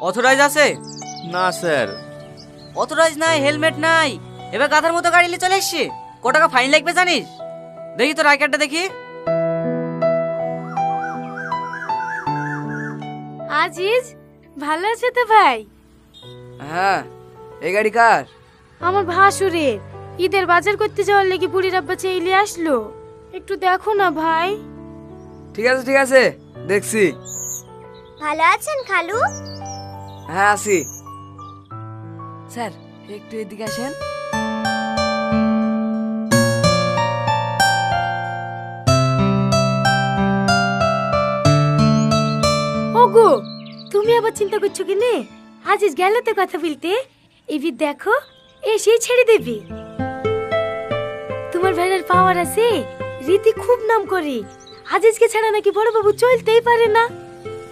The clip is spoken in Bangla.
অথরাইজ আছে? না স্যার। অথরাইজ নাই, হেলমেট নাই, এবার গাধার মতো গাড়ি নিয়ে চলে এসছে। ক টাকা ফাইন লাগবে জানিস? দেখি তোর আই কার্ডটা দেখি। আজিজ, ভালো আছে তো ভাই? হ্যাঁ। এই গাড়ি কার? আমার ভাসুরের। ঈদের বাজার করতে যাওয়ার লেগে বুড়ির আব্বা চাইলে আসলো। একটু দেখো না ভাই। ঠিক আছে ঠিক আছে, দেখছি। ভালো আছেন খালু? হ্যাঁ আছি। স্যার একটু এদিকে আসেন। ওগো, তুমি আবার চিন্তা করছো কি নে? আজিজ গেল তো কথা বলতে, এবার দেখো এসেই ছেড়ে দেবে। তোমার ভেড়ার পাওয়ার আছে, রীতি খুব নাম করে। আজিজকে ছাড়া নাকি বড় বাবু চলতেই পারে না।